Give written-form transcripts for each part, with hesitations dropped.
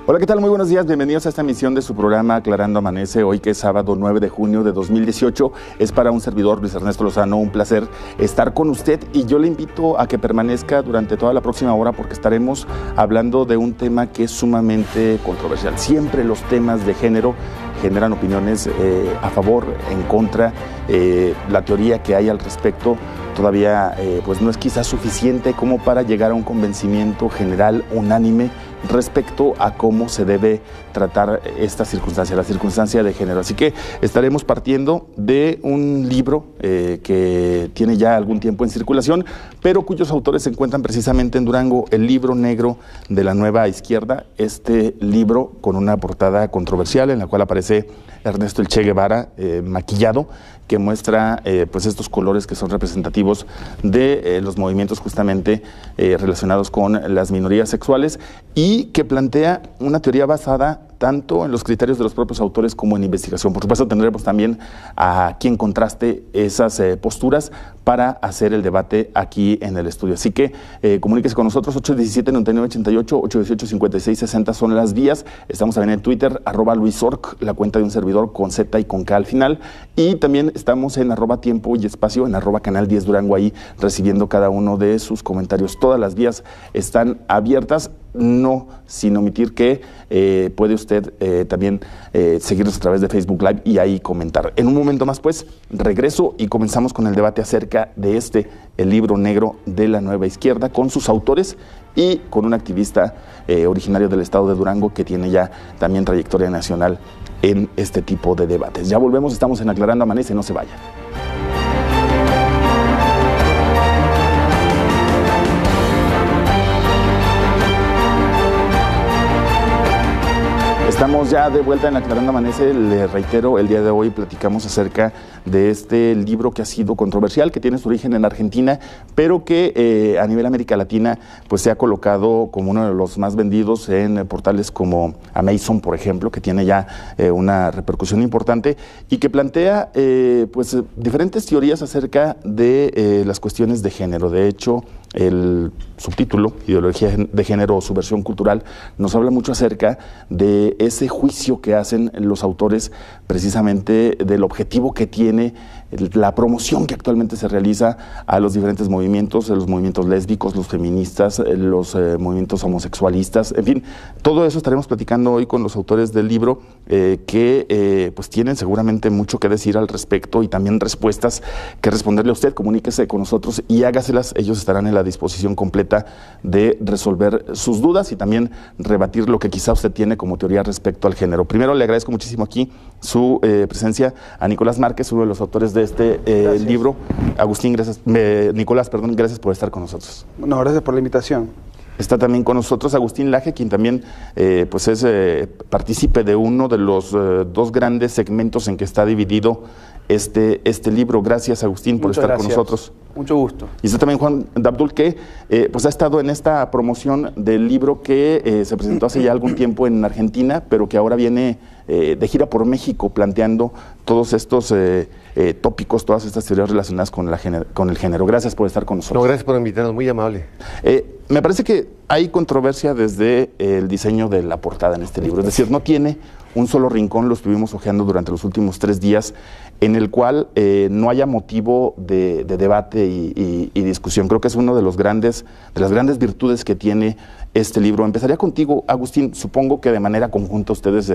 Hola, ¿qué tal? Muy buenos días, bienvenidos a esta emisión de su programa Aclarando Amanece, hoy que es sábado 9 de junio de 2018. Es para un servidor, Luis Ernesto Lozano, un placer estar con usted y yo le invito a que permanezca durante toda la próxima hora porque estaremos hablando de un tema que es sumamente controversial. Siempre los temas de género generan opiniones a favor, en contra. La teoría que hay al respecto todavía pues no es quizás suficiente como para llegar a un convencimiento general, unánime, respecto a cómo se debe tratar esta circunstancia, la circunstancia de género. Así que estaremos partiendo de un libro que tiene ya algún tiempo en circulación, pero cuyos autores se encuentran precisamente en Durango, el libro negro de la Nueva Izquierda, este libro con una portada controversial en la cual aparece Ernesto el Che Guevara maquillado, que muestra pues estos colores que son representativos de los movimientos justamente relacionados con las minorías sexuales y que plantea una teoría basada tanto en los criterios de los propios autores como en investigación. Por supuesto, tendremos también a quien contraste esas posturas para hacer el debate aquí en el estudio. Así que comuníquese con nosotros, 817-9988, 818-5660 son las vías. Estamos también en Twitter, @LuisOrc, la cuenta de un servidor con Z y con K al final. Y también estamos en @Tiempo y Espacio, en @Canal 10 Durango, ahí recibiendo cada uno de sus comentarios. Todas las vías están abiertas, no sin omitir que puede usted también seguirnos a través de Facebook Live y ahí comentar. En un momento más, pues, regreso y comenzamos con el debate acerca de el libro negro de la Nueva Izquierda, con sus autores y con un activista originario del estado de Durango que tiene ya también trayectoria nacional en este tipo de debates. Ya volvemos, estamos en Aclarando Amanece, no se vayan. Estamos ya de vuelta en Aclarando Amanece. Le reitero, el día de hoy platicamos acerca de este libro que ha sido controversial, que tiene su origen en Argentina, pero que a nivel América Latina pues se ha colocado como uno de los más vendidos en portales como Amazon, por ejemplo, que tiene ya una repercusión importante y que plantea pues diferentes teorías acerca de las cuestiones de género. De hecho, el subtítulo, Ideología de Género o Subversión Cultural, nos habla mucho acerca de ese juicio que hacen los autores precisamente del objetivo que tiene la promoción que actualmente se realiza a los diferentes movimientos, los movimientos lésbicos, los feministas, los movimientos homosexualistas, en fin, todo eso estaremos platicando hoy con los autores del libro que pues tienen seguramente mucho que decir al respecto y también respuestas que responderle a usted. Comuníquese con nosotros y hágaselas, ellos estarán en la disposición completa de resolver sus dudas y también rebatir lo que quizá usted tiene como teoría respecto al género. Primero, le agradezco muchísimo aquí su presencia a Nicolás Márquez, uno de los autores de este libro. Agustín, gracias, Nicolás, perdón, gracias por estar con nosotros. No, gracias por la invitación. Está también con nosotros Agustín Laje, quien también pues es partícipe de uno de los dos grandes segmentos en que está dividido este libro. Gracias, Agustín, por estar con nosotros. Mucho gusto. Y está también Juan Dabdul, que pues ha estado en esta promoción del libro que se presentó hace ya algún tiempo en Argentina, pero que ahora viene de gira por México planteando todos estos tópicos, todas estas teorías relacionadas con el género. Gracias por estar con nosotros. No, gracias por invitarnos, muy amable. Me parece que hay controversia desde el diseño de la portada en este libro, es decir, no tiene un solo rincón, lo estuvimos hojeando durante los últimos 3 días, en el cual no haya motivo de debate y discusión. Creo que es uno de las grandes virtudes que tiene este libro. Empezaría contigo, Agustín. Supongo que de manera conjunta ustedes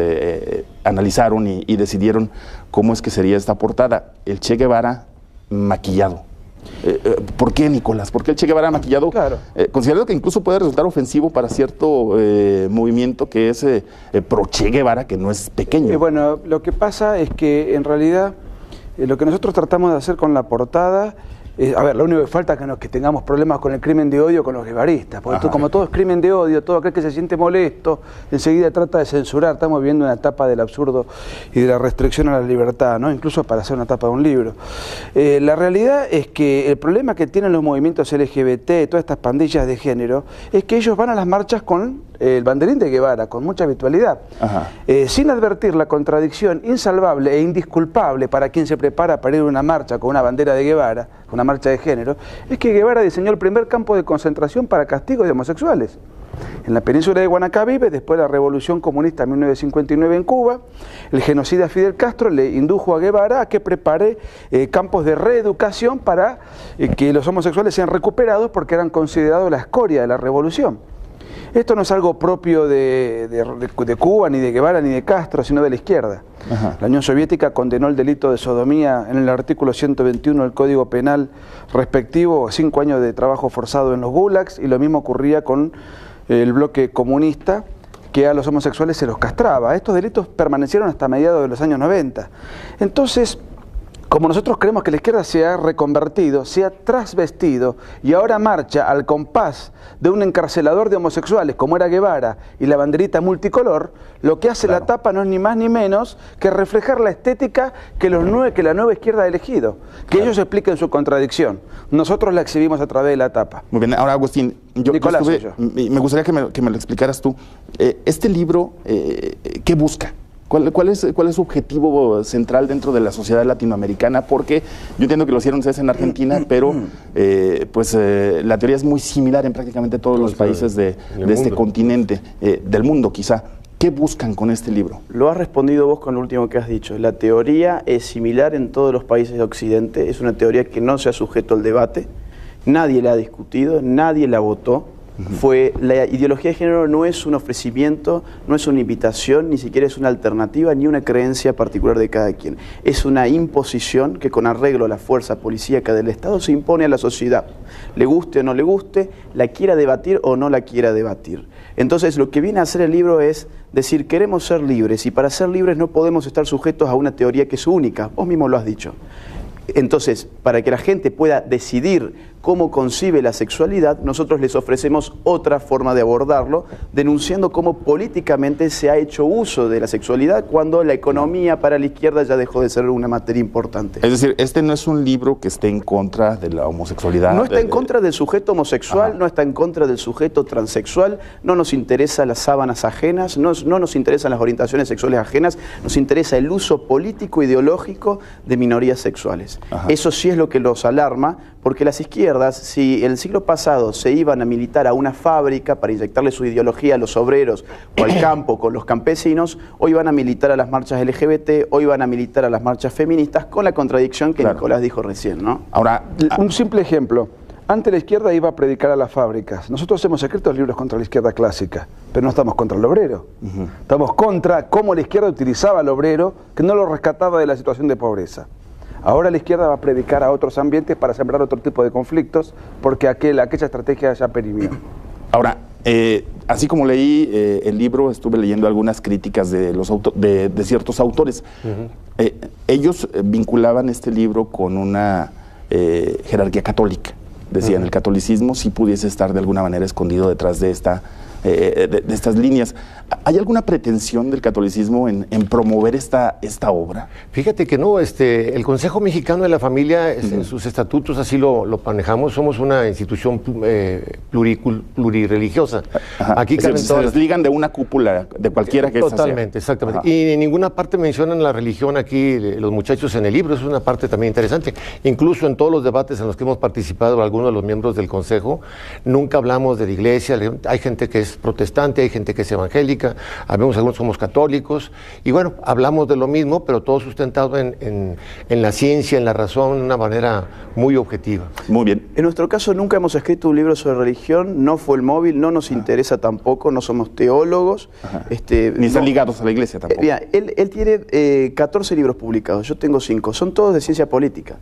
analizaron y decidieron cómo es que sería esta portada. El Che Guevara maquillado. ¿Por qué, Nicolás? ¿Por qué el Che Guevara maquillado? Claro. Considerado que incluso puede resultar ofensivo para cierto movimiento que es pro Che Guevara, que no es pequeño. Bueno, lo que pasa es que en realidad lo que nosotros tratamos de hacer con la portada a ver, lo único que falta es que tengamos problemas con el crimen de odio con los guevaristas, porque como todo es crimen de odio, todo aquel que se siente molesto, enseguida trata de censurar. Estamos viviendo una etapa del absurdo y de la restricción a la libertad, ¿no? Incluso para hacer una tapa de un libro. La realidad es que el problema que tienen los movimientos LGBT, todas estas pandillas de género, es que ellos van a las marchas con el banderín de Guevara, con mucha habitualidad, sin advertir la contradicción insalvable e indisculpable para quien se prepara para ir a una marcha con una bandera de Guevara, una marcha de género, es que Guevara diseñó el primer campo de concentración para castigo de homosexuales. en la península de Guanacavive, después de la Revolución Comunista en 1959 en Cuba. El genocida Fidel Castro le indujo a Guevara a que prepare campos de reeducación para que los homosexuales sean recuperados porque eran considerados la escoria de la revolución. Esto no es algo propio de Cuba, ni de Guevara, ni de Castro, sino de la izquierda. Ajá. La Unión Soviética condenó el delito de sodomía en el artículo 121 del Código Penal respectivo, 5 años de trabajo forzado en los gulags, y lo mismo ocurría con el bloque comunista, que a los homosexuales se los castraba. Estos delitos permanecieron hasta mediados de los años 90. Entonces, como nosotros creemos que la izquierda se ha reconvertido, se ha trasvestido y ahora marcha al compás de un encarcelador de homosexuales como era Guevara y la banderita multicolor, lo que hace la tapa no es ni más ni menos que reflejar la estética que la nueva izquierda ha elegido. Que ellos expliquen su contradicción. Nosotros la exhibimos a través de la tapa. Muy bien, ahora Agustín, me gustaría que me lo explicaras tú. Este libro, ¿qué busca? ¿Cuál es su objetivo central dentro de la sociedad latinoamericana? Porque yo entiendo que lo hicieron ustedes en Argentina, pero la teoría es muy similar en prácticamente todos los países de este continente, del mundo quizá. ¿Qué buscan con este libro? Lo has respondido vos con lo último que has dicho. La teoría es similar en todos los países de Occidente, es una teoría que no se ha sujeto al debate, nadie la ha discutido, nadie la votó. La ideología de género no es un ofrecimiento, no es una invitación, ni siquiera es una alternativa, ni una creencia particular de cada quien. Es una imposición que con arreglo a la fuerza policíaca del Estado se impone a la sociedad. Le guste o no le guste, la quiera debatir o no la quiera debatir. Entonces lo que viene a hacer el libro es decir, queremos ser libres y para ser libres no podemos estar sujetos a una teoría que es única. Vos mismo lo has dicho. Entonces, para que la gente pueda decidir cómo concibe la sexualidad, nosotros les ofrecemos otra forma de abordarlo, denunciando cómo políticamente se ha hecho uso de la sexualidad cuando la economía para la izquierda ya dejó de ser una materia importante. Es decir, este no es un libro que esté en contra de la homosexualidad. No está en contra del sujeto homosexual, no está en contra del sujeto transexual, no nos interesa las sábanas ajenas, no nos interesan las orientaciones sexuales ajenas, nos interesa el uso político ideológico de minorías sexuales. Ajá. Eso sí es lo que los alarma, porque las izquierdas, si en el siglo pasado se iban a militar a una fábrica para inyectarle su ideología a los obreros o al campo con los campesinos, hoy van a militar a las marchas LGBT, hoy van a militar a las marchas feministas, con la contradicción que Nicolás dijo recién, ¿no? Ahora, un simple ejemplo. Antes la izquierda iba a predicar a las fábricas. Nosotros hemos escrito libros contra la izquierda clásica, pero no estamos contra el obrero. Estamos contra cómo la izquierda utilizaba al obrero, que no lo rescataba de la situación de pobreza. Ahora la izquierda va a predicar a otros ambientes para sembrar otro tipo de conflictos, porque aquella estrategia ya perimió. Ahora, así como leí el libro, estuve leyendo algunas críticas de ciertos autores. Ellos vinculaban este libro con una jerarquía católica. Decían, el catolicismo sí pudiese estar de alguna manera escondido detrás de estas líneas. ¿Hay alguna pretensión del catolicismo en promover esta obra? Fíjate que no, el Consejo Mexicano de la Familia, en sus estatutos así lo manejamos, somos una institución plurireligiosa. Aquí se desligan de una cúpula, de cualquiera que sea. Totalmente, exactamente. Ajá. Y en ninguna parte mencionan la religión aquí, los muchachos en el libro, es una parte también interesante. Incluso en todos los debates en los que hemos participado, algunos de los miembros del Consejo, nunca hablamos de la iglesia, hay gente que es protestante, hay gente que es evangélica, algunos somos católicos, y bueno, hablamos de lo mismo, pero todo sustentado en la ciencia, en la razón, de una manera muy objetiva. Muy bien. En nuestro caso nunca hemos escrito un libro sobre religión, no fue el móvil, no nos interesa tampoco, no somos teólogos. Ni están ligados a la iglesia tampoco. Mira, él tiene 14 libros publicados, yo tengo 5, son todos de ciencia política.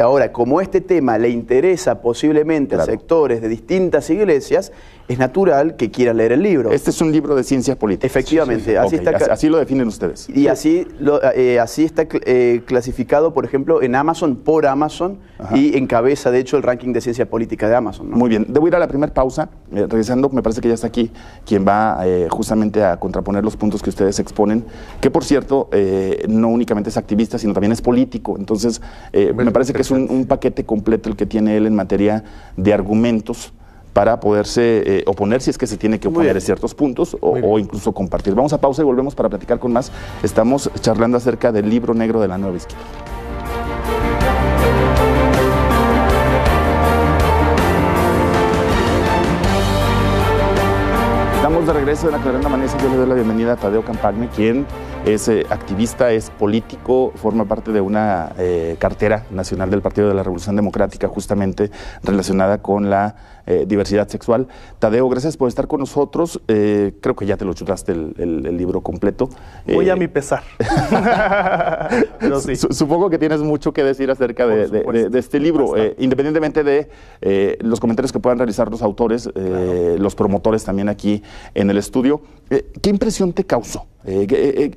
Ahora, como este tema le interesa posiblemente a sectores de distintas iglesias, es natural que quieran leer el libro. Este es un libro de ciencia política. Efectivamente. Así lo definen ustedes. Y así está clasificado, por ejemplo, en Amazon, por Amazon, y encabeza, de hecho, el ranking de ciencia política de Amazon, ¿no? Muy bien. Debo ir a la primera pausa. Regresando, me parece que ya está aquí quien va justamente a contraponer los puntos que ustedes exponen, que, por cierto, no únicamente es activista, sino también es político. Entonces, me parece que es un paquete completo el que tiene él en materia de argumentos para poderse oponer si es que se tiene que oponer a ciertos puntos o incluso compartir. Vamos a pausa y volvemos para platicar con más. Estamos charlando acerca del libro negro de la nueva izquierda. de regreso en Aclarando Amanece. Yo le doy la bienvenida a Tadeo Campagne, quien es activista, es político, forma parte de una cartera nacional del Partido de la Revolución Democrática, justamente relacionada con la diversidad sexual. Tadeo, gracias por estar con nosotros. Creo que ya te lo chutaste el libro completo. Voy a mi pesar. Pero sí. Supongo que tienes mucho que decir acerca de este libro, independientemente de los comentarios que puedan realizar los autores, claro, los promotores también aquí en el estudio. ¿Qué impresión te causó?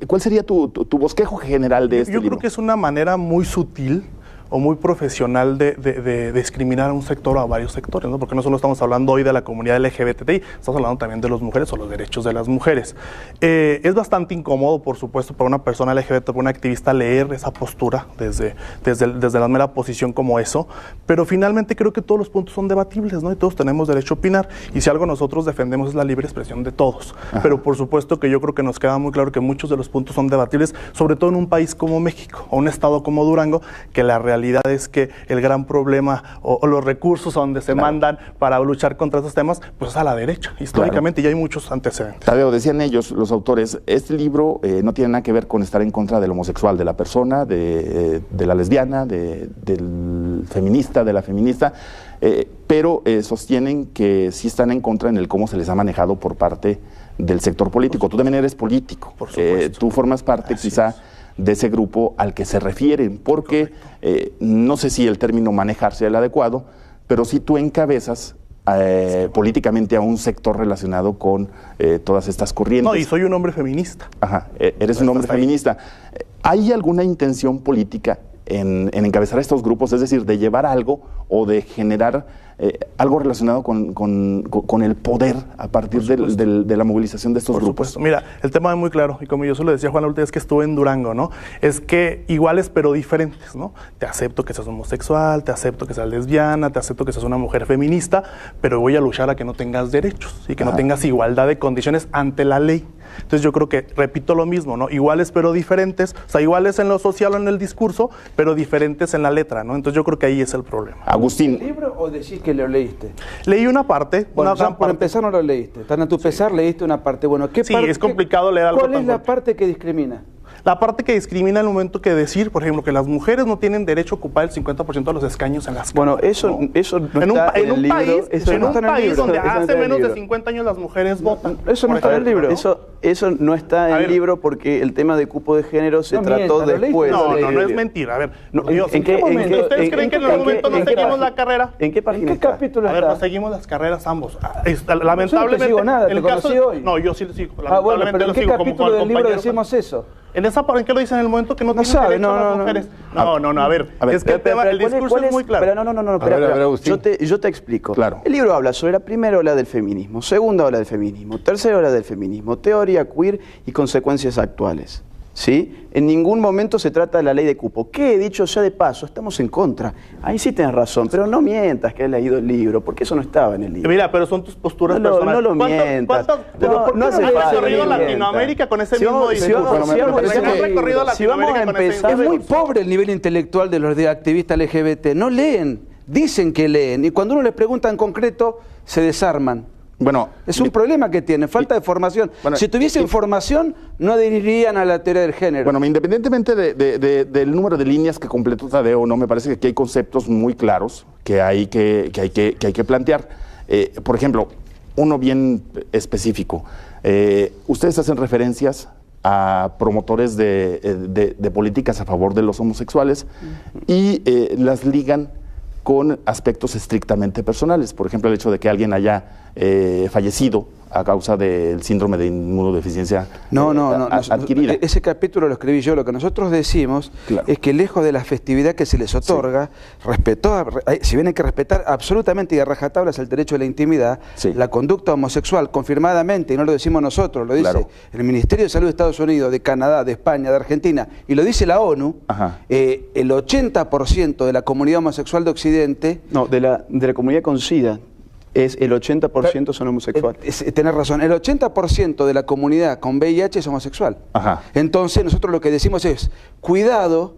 ¿Cuál sería tu bosquejo general de este libro? Yo creo que es una manera muy sutil o muy profesional de discriminar a un sector o a varios sectores, ¿no? Porque no solo estamos hablando hoy de la comunidad LGBTI, estamos hablando también de las mujeres o los derechos de las mujeres. Es bastante incómodo, por supuesto, para una persona LGBT, para una activista, leer esa postura desde la mera posición como eso, pero finalmente creo que todos los puntos son debatibles, ¿no? Y todos tenemos derecho a opinar, y si algo nosotros defendemos es la libre expresión de todos. Ajá. Pero por supuesto que yo creo que nos queda muy claro que muchos de los puntos son debatibles, sobre todo en un país como México, o un estado como Durango, que la realidad es que el gran problema o los recursos a donde se mandan para luchar contra esos temas, pues es a la derecha, históricamente, y hay muchos antecedentes. Tadeo, decían ellos, los autores, este libro no tiene nada que ver con estar en contra del homosexual, de la persona, de la lesbiana, del feminista, de la feminista, pero sostienen que sí están en contra en el cómo se les ha manejado por parte del sector político. Tú también eres político, por supuesto. Tú formas parte quizá de ese grupo al que se refieren, porque no sé si el término manejar sea el adecuado, pero sí tú encabezas políticamente a un sector relacionado con todas estas corrientes. No, y soy un hombre feminista. Ajá, eres un hombre feminista. ¿Hay alguna intención política en encabezar estos grupos, es decir, de llevar algo o de generar algo relacionado con el poder a partir de la movilización de estos grupos? Supuesto. Mira, el tema es muy claro, y como yo se lo decía a Juan la última vez que estuve en Durango, ¿no? Es que iguales pero diferentes, ¿no? Te acepto que seas homosexual, te acepto que seas lesbiana, te acepto que seas una mujer feminista, pero voy a luchar a que no tengas derechos y que no tengas igualdad de condiciones ante la ley. Entonces yo creo que, repito lo mismo, ¿no? Iguales pero diferentes, o sea, iguales en lo social o en el discurso, pero diferentes en la letra, ¿no? Entonces yo creo que ahí es el problema. Agustín. ¿El libro o decís que lo leíste? Leí una parte, bueno, una gran por parte. empezar no lo leíste, tan a tu pesar leíste una parte. Bueno, ¿qué Sí, parte, es complicado leer algo ¿cuál tan es la fuerte? parte que discrimina? La parte que discrimina en el momento que decir, por ejemplo, que las mujeres no tienen derecho a ocupar el 50% de los escaños en las Bueno, cámaras, eso no en está en el libro. país, Eso en no un está en el país libro. donde Eso no está hace en el menos de libro. 50 años las mujeres votan. Eso no está en el libro. Eso no está en el libro porque el tema de cupo de género se trató después. No es mentira. A ver, Dios, ¿en qué momento? ¿Ustedes creen que en algún momento no seguimos la carrera? ¿En qué página ¿En qué capítulo A ver, está? no seguimos las carreras ambos. Lamentablemente, Yo no te sigo nada, en el te caso conocí hoy. No, yo sí lo sigo. Bueno, pero ¿en qué capítulo del libro decimos eso? ¿En esa parte en qué lo dicen en el momento que no tienen sabe, derecho a las mujeres? A ver, es que el discurso es muy claro. Pero espera, yo te explico. Claro. El libro habla sobre la primera ola del feminismo, segunda ola del feminismo, tercera ola del feminismo, teoría queer y consecuencias actuales. ¿Sí? En ningún momento se trata de la ley de cupo. Que, dicho sea de paso, estamos en contra. Ahí sí tienes razón, pero no mientas que has leído el libro, porque eso no estaba en el libro. Mira, pero son tus posturas personales. No lo mientas. ¿Por qué no has recorrido Latinoamérica con ese mismo discurso? Si vamos a empezar... Es muy pobre el nivel intelectual de los activistas LGBT. No leen, dicen que leen, y cuando uno les pregunta en concreto, se desarman. Bueno, es un problema que tienen, falta de formación. Bueno, si tuviesen formación, no adherirían a la teoría del género. Bueno, independientemente del número de líneas que completó Tadeo, no, me parece que aquí hay conceptos muy claros que hay que plantear. Por ejemplo, uno bien específico. Ustedes hacen referencias a promotores de políticas a favor de los homosexuales y las ligan con aspectos estrictamente personales. Por ejemplo, el hecho de que alguien haya fallecido a causa del síndrome de inmunodeficiencia adquirida. Ese capítulo lo escribí yo. Lo que nosotros decimos es que lejos de la festividad que se les otorga, si bien hay que respetar absolutamente y a rajatablas el derecho a la intimidad, la conducta homosexual confirmadamente, y no lo decimos nosotros, lo dice el Ministerio de Salud de Estados Unidos, de Canadá, de España, de Argentina, y lo dice la ONU, el 80% de la comunidad homosexual de Occidente... No, de la comunidad con SIDA. El 80% son homosexuales. Tenés razón, el 80% de la comunidad con VIH es homosexual. Entonces nosotros lo que decimos es, cuidado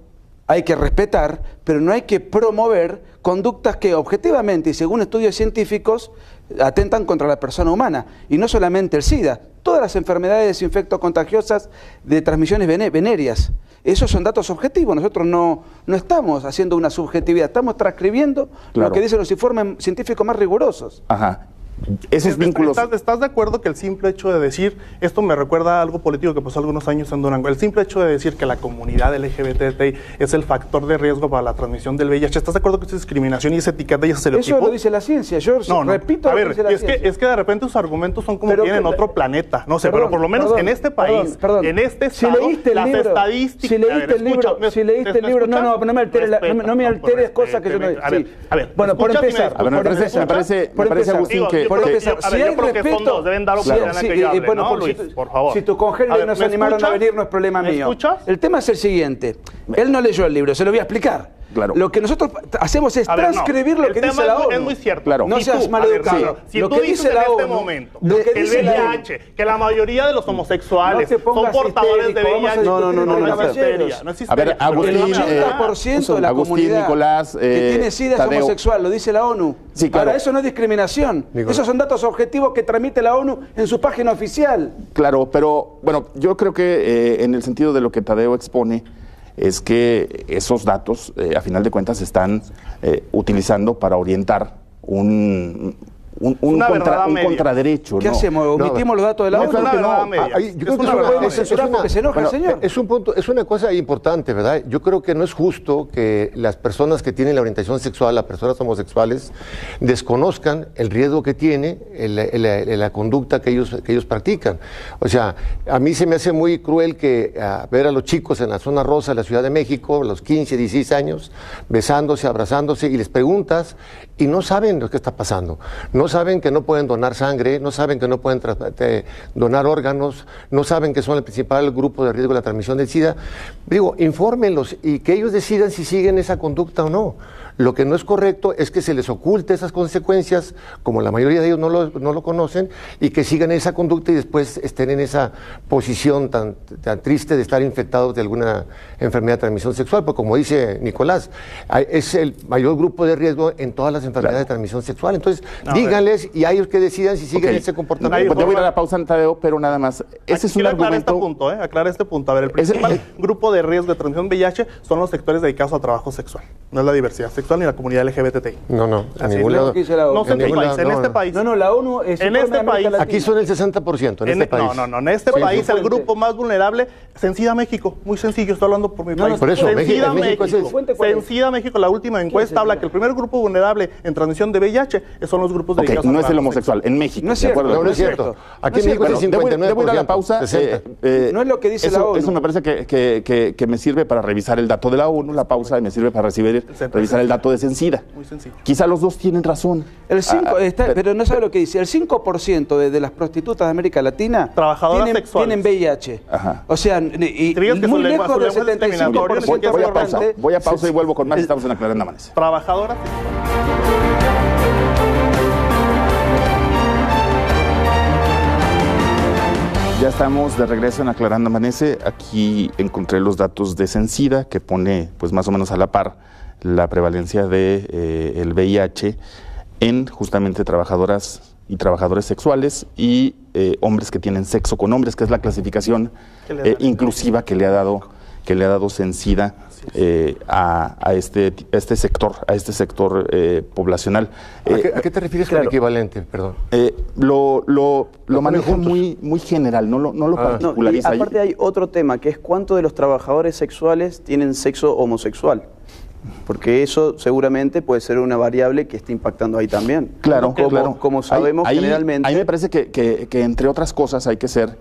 hay que respetar, pero no hay que promover conductas que objetivamente y según estudios científicos atentan contra la persona humana. Y no solamente el SIDA, todas las enfermedades infectocontagiosas de transmisiones venéreas. Esos son datos objetivos, nosotros no estamos haciendo una subjetividad, estamos transcribiendo lo que dicen los informes científicos más rigurosos. Ajá. Esos vínculos... ¿Estás de acuerdo que el simple hecho de decir, esto me recuerda a algo político que pasó algunos años en Durango, el simple hecho de decir que la comunidad LGBTI es el factor de riesgo para la transmisión del VIH, ¿estás de acuerdo que es discriminación y esa etiqueta y ese estereotipo? Eso lo dice la ciencia, yo repito lo que dice la ciencia. Es que de repente sus argumentos son como que vienen en otro planeta, no sé, pero por lo menos en este país, en este estado, las estadísticas... Si leíste el libro, no me alteres cosas que yo no... A ver, bueno, por empezar, me parece, Agustín, que... Por empezar, si hay respeto, deben dar oportunidad que yo hable, ¿no, Luis? Por favor. Si tus congéneres no se animaron a venir, no es problema mío. ¿Escuchas? El tema es el siguiente. Él no leyó el libro, se lo voy a explicar. Claro. Lo que nosotros hacemos es transcribir lo que dice la ONU. Es muy cierto. Claro. No seas maleducado. Si tú dices en este momento que el VIH, que la mayoría de los homosexuales son portadores de VIH, no es histeria. A ver, Agustín, el 80% de la comunidad Nicolás, que tiene SIDA es homosexual, lo dice la ONU. Sí, claro. Ahora, eso no es discriminación. Esos son datos objetivos que transmite la ONU en su página oficial. Claro, pero bueno, yo creo que en el sentido de lo que Tadeo expone, es que esos datos, a final de cuentas, se están utilizando para orientar un contraderecho. ¿Qué hacemos? ¿Omitimos los datos de la ONU? Yo creo que no podemos censurar porque se enoja el señor. Es un punto, es una cosa importante, ¿verdad? Yo creo que no es justo que las personas que tienen la orientación sexual, las personas homosexuales, desconozcan el riesgo que tiene la conducta que ellos practican. O sea, a mí se me hace muy cruel que ver a los chicos en la zona rosa de la Ciudad de México, a los 15, 16 años, besándose, abrazándose, y les preguntas y no saben lo que está pasando. No saben que no pueden donar sangre, no saben que no pueden donar órganos, no saben que son el principal grupo de riesgo de la transmisión del SIDA. Digo, infórmenlos y que ellos decidan si siguen esa conducta o no. Lo que no es correcto es que se les oculte esas consecuencias, como la mayoría de ellos no lo conocen, y que sigan esa conducta y después estén en esa posición tan triste de estar infectados de alguna enfermedad de transmisión sexual, porque como dice Nicolás, es el mayor grupo de riesgo en todas las enfermedades de transmisión sexual. Entonces, díganles y a ellos que decidan si siguen ese comportamiento. Yo voy a ir a la pausa, Tadeo, pero nada más. Ese es un argumento... Aclara este punto. A ver, el principal grupo de riesgo de transmisión VIH son los sectores dedicados al trabajo sexual, no es la diversidad sexual ni la comunidad LGBTI. No, a ningún lado. No sé en tu país, en este país. No, la ONU es en este país. Aquí son el 60% en este país. No, en este país el grupo más vulnerable, SENSIDA México, muy sencillo, estoy hablando por mi país. Por eso, SENSIDA México es el... SENSIDA México, la última encuesta habla que el primer grupo vulnerable en transmisión de VIH son los grupos dedicados a no es el homosexual, en México. No es cierto. No es cierto. Aquí en México es el 59%. Debo ir a la pausa. No es lo que dice la ONU. Eso me parece que me sirve para revisar el dato de la ONU, la pausa, y me sirve para revisar el dato de SENSIDA. Muy sencillo. Quizá los dos tienen razón. Pero no sabe lo que dice. El 5% de las prostitutas de América Latina tienen VIH. Ajá. O sea, y muy lejos del 75%. Voy a pausa y vuelvo con más. Estamos en Aclarando Amanece. Trabajadoras. Ya estamos de regreso en Aclarando Amanece. Aquí encontré los datos de SENSIDA, que pone pues más o menos a la par la prevalencia de el VIH en justamente trabajadoras y trabajadores sexuales y hombres que tienen sexo con hombres, que es la clasificación inclusiva que le ha dado SENSIDA a este sector poblacional. ¿A qué te refieres con equivalente? Perdón. Lo maneja muy general, no lo particulariza. Y aparte hay otro tema, que es cuánto de los trabajadores sexuales tienen sexo homosexual. Porque eso seguramente puede ser una variable que esté impactando ahí también. Claro, como sabemos generalmente. Ahí me parece que entre otras cosas hay que ser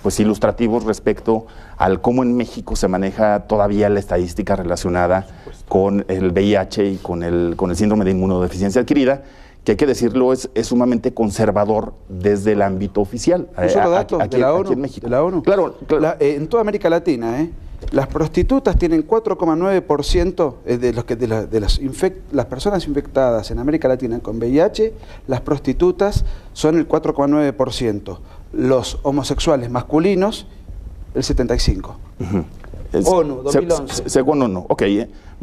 pues ilustrativos respecto al cómo en México se maneja todavía la estadística relacionada con el VIH y con el síndrome de inmunodeficiencia adquirida, que hay que decirlo es sumamente conservador desde el ámbito oficial. Aquí en México. De la ONU. Claro. En toda América Latina, las prostitutas tienen 4,9% de las personas infectadas en América Latina con VIH, las prostitutas son el 4,9%, los homosexuales masculinos el 75%. ONU, 2011. Según ONU, ok.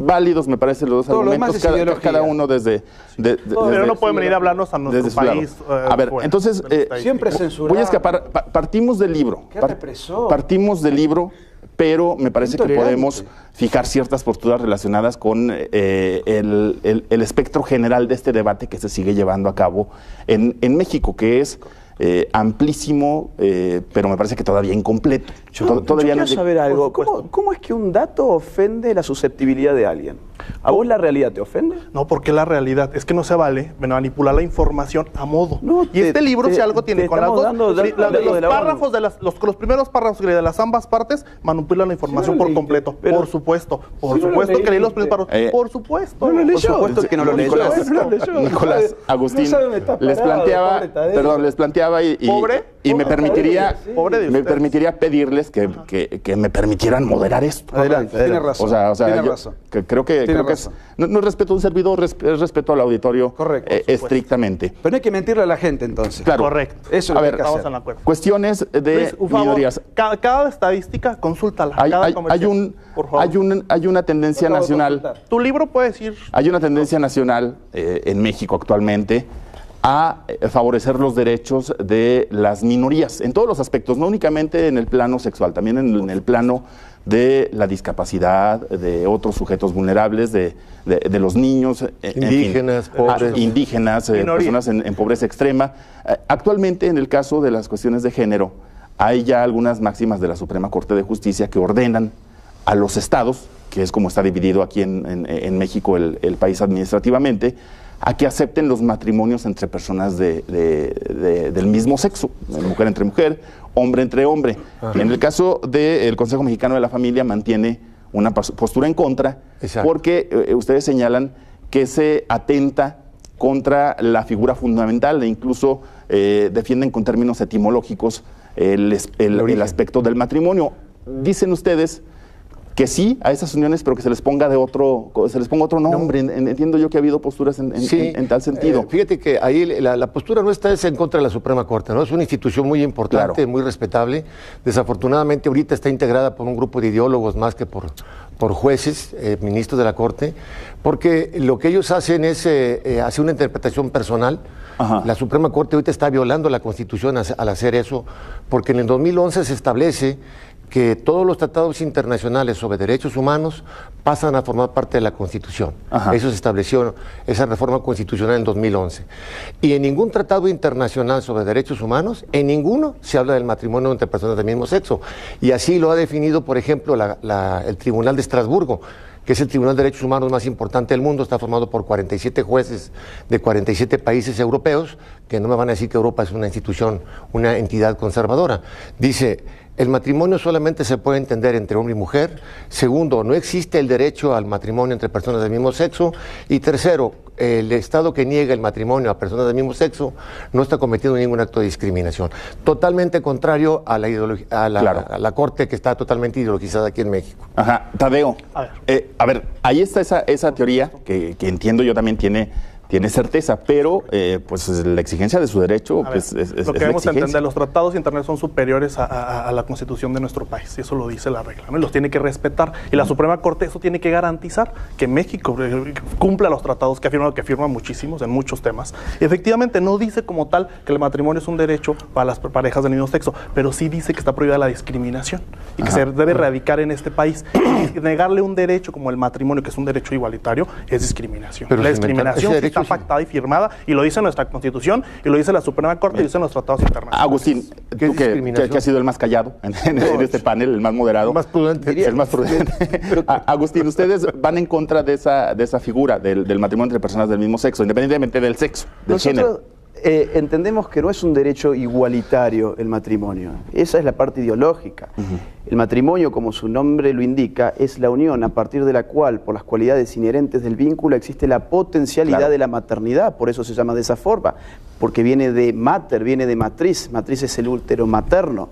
Válidos me parecen los dos Todo lo demás argumentos, es ideología. cada uno desde... Pero no pueden venir a hablarnos a nuestro país. A ver, entonces, Siempre censurado. voy a escapar, partimos del libro. Qué represor. Partimos del libro, pero me parece que Intolerante. podemos fijar ciertas posturas relacionadas con el espectro general de este debate que se sigue llevando a cabo en México, que es amplísimo, pero me parece que todavía incompleto. Yo quiero saber algo. ¿Cómo es que un dato ofende la susceptibilidad de alguien? ¿A vos la realidad te ofende? No, porque la realidad es que no se vale manipular la información a modo. No, y este libro, si algo tiene con las dos, los primeros párrafos de las ambas partes manipulan la información por completo. Por supuesto que leí los primeros párrafos. Por supuesto. No lo leyó. Por supuesto que no lo leyó. Nicolás, Agustín, les planteaba y me permitiría pedirles que me permitieran moderar esto. Adelante, tiene razón. O sea, tiene yo razón. creo que es, no es respeto a un servidor, es respeto al auditorio. Correcto, estrictamente. Pero no hay que mentirle a la gente entonces. Claro. Correcto. Eso es lo que hay que estamos hacer. en acuerdo. Cuestiones de Luis, un favor, minorías. cada estadística, consúltala. Hay una tendencia nacional. Tu libro puede decir. Hay una tendencia nacional en México actualmente a favorecer los derechos de las minorías en todos los aspectos, no únicamente en el plano sexual, también en el plano de la discapacidad, de otros sujetos vulnerables, de los niños, indígenas, pobres. Indígenas, personas en pobreza extrema. Actualmente, en el caso de las cuestiones de género, hay ya algunas máximas de la Suprema Corte de Justicia que ordenan a los estados, que es como está dividido aquí en México el país administrativamente, a que acepten los matrimonios entre personas del mismo sexo, mujer entre mujer, hombre entre hombre. En el caso del Consejo Mexicano de la Familia mantiene una postura en contra, porque ustedes señalan que se atenta contra la figura fundamental e incluso defienden con términos etimológicos el aspecto del matrimonio. Dicen ustedes que sí a esas uniones, pero que se les ponga otro nombre. No. Entiendo yo que ha habido posturas en tal sentido. Fíjate que ahí la postura nuestra es en contra de la Suprema Corte, ¿no? Es una institución muy importante, claro, muy respetable. Desafortunadamente ahorita está integrada por un grupo de ideólogos más que por jueces, ministros de la Corte, porque lo que ellos hacen es hacer una interpretación personal. Ajá. La Suprema Corte ahorita está violando la Constitución al hacer eso, porque en el 2011 se establece que todos los tratados internacionales sobre derechos humanos pasan a formar parte de la Constitución. Ajá. Eso se estableció, esa reforma constitucional en 2011. Y en ningún tratado internacional sobre derechos humanos, en ninguno se habla del matrimonio entre personas del mismo sexo. Y así lo ha definido, por ejemplo, el Tribunal de Estrasburgo, que es el Tribunal de Derechos Humanos más importante del mundo. Está formado por 47 jueces de 47 países europeos, que no me van a decir que Europa es una institución, una entidad conservadora. Dice: el matrimonio solamente se puede entender entre hombre y mujer. Segundo, no existe el derecho al matrimonio entre personas del mismo sexo. Y tercero, el Estado que niega el matrimonio a personas del mismo sexo no está cometiendo ningún acto de discriminación. Totalmente contrario a la claro, a la Corte, que está totalmente ideologizada aquí en México. Ajá. Tadeo, a ver, ahí está esa teoría que entiendo yo también tiene certeza, pero pues la exigencia de su derecho pues, es lo que debemos la entender, los tratados internacionales son superiores a la Constitución de nuestro país, y eso lo dice la regla, ¿no? Y los tiene que respetar, y la Suprema Corte eso tiene que garantizar que México cumpla los tratados que firma muchísimos en muchos temas. Y efectivamente no dice como tal que el matrimonio es un derecho para las parejas del mismo sexo, pero sí dice que está prohibida la discriminación y que se debe erradicar en este país. Y negarle un derecho como el matrimonio, que es un derecho igualitario, es discriminación. Pero la discriminación está pactada y firmada, y lo dice nuestra Constitución, y lo dice la Suprema Corte, y lo dicen los tratados internacionales. Agustín, tú que has sido el más callado en este panel, el más moderado. El más prudente. El más prudente. Agustín, ustedes van en contra de esa figura del matrimonio entre personas del mismo sexo, independientemente del sexo, del género. Entendemos que no es un derecho igualitario el matrimonio. Esa es la parte ideológica. El matrimonio, como su nombre lo indica, es la unión a partir de la cual, por las cualidades inherentes del vínculo, existe la potencialidad de la maternidad. Por eso se llama de esa forma, porque viene de mater, viene de matriz. Matriz es el útero materno.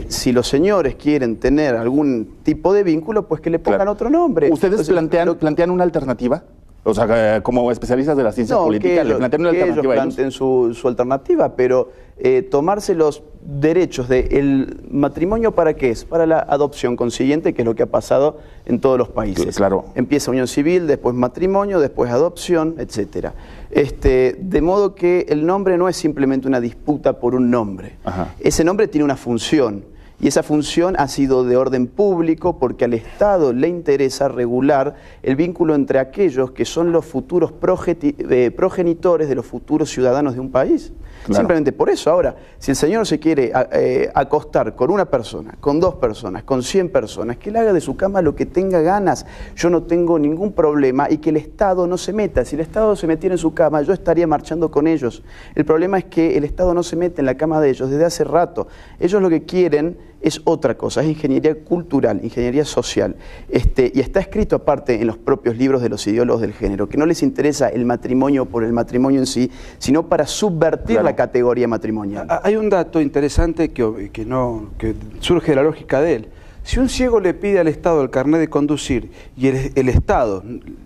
Si los señores quieren tener algún tipo de vínculo, pues que le pongan otro nombre. ¿Ustedes plantean una alternativa? O sea, como especialistas de la ciencia política, le plantean una alternativa ellos a ellos. planteen su alternativa, pero tomarse los derechos del matrimonio, ¿para qué es? Para la adopción consiguiente, que es lo que ha pasado en todos los países. Claro. Empieza unión civil, después matrimonio, después adopción, etcétera. De modo que el nombre no es simplemente una disputa por un nombre. Ajá. Ese nombre tiene una función. Y esa función ha sido de orden público porque al Estado le interesa regular el vínculo entre aquellos que son los futuros progenitores de los futuros ciudadanos de un país. Claro. Simplemente por eso. Ahora, si el señor se quiere acostar con una persona, con 2 personas, con 100 personas, que él haga de su cama lo que tenga ganas, yo no tengo ningún problema, y que el Estado no se meta. Si el Estado se metiera en su cama, yo estaría marchando con ellos. El problema es que el Estado no se mete en la cama de ellos desde hace rato. Ellos lo que quieren es otra cosa, es ingeniería cultural, ingeniería social. Y está escrito aparte en los propios libros de los ideólogos del género, que no les interesa el matrimonio por el matrimonio en sí, sino para subvertir la categoría matrimonial. Hay un dato interesante que surge de la lógica de él. Si un ciego le pide al Estado el carnet de conducir y el Estado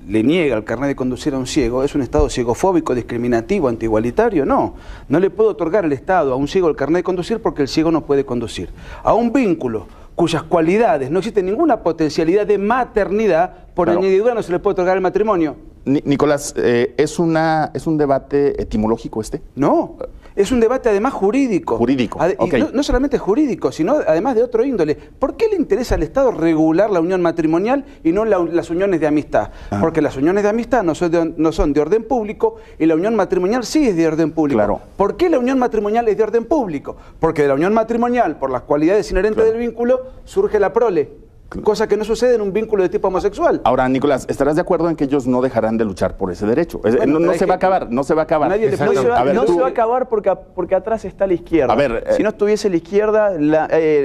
le niega el carnet de conducir a un ciego, ¿es un Estado ciegofóbico, discriminativo, antigualitario? No. No le puede otorgar el Estado a un ciego el carnet de conducir porque el ciego no puede conducir. A un vínculo cuyas cualidades no existe ninguna potencialidad de maternidad, por añadidura no se le puede otorgar el matrimonio. Nicolás, ¿es un debate etimológico este? No. Es un debate además jurídico. Jurídico, y no solamente jurídico, sino además de otro índole. ¿Por qué le interesa al Estado regular la unión matrimonial y no las uniones de amistad? Ajá. Porque las uniones de amistad no son de orden público y la unión matrimonial sí es de orden público. Claro. ¿Por qué la unión matrimonial es de orden público? Porque de la unión matrimonial, por las cualidades inherentes del vínculo, surge la prole. Cosa que no sucede en un vínculo de tipo homosexual. Ahora, Nicolás, ¿estarás de acuerdo en que ellos no dejarán de luchar por ese derecho? Bueno, no se va a acabar, no se va a acabar. Nadie le puede- No se va a tú- acabar porque atrás está la izquierda. A ver, si no estuviese la izquierda,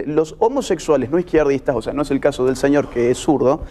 los homosexuales no izquierdistas, o sea, no es el caso del señor que es zurdo,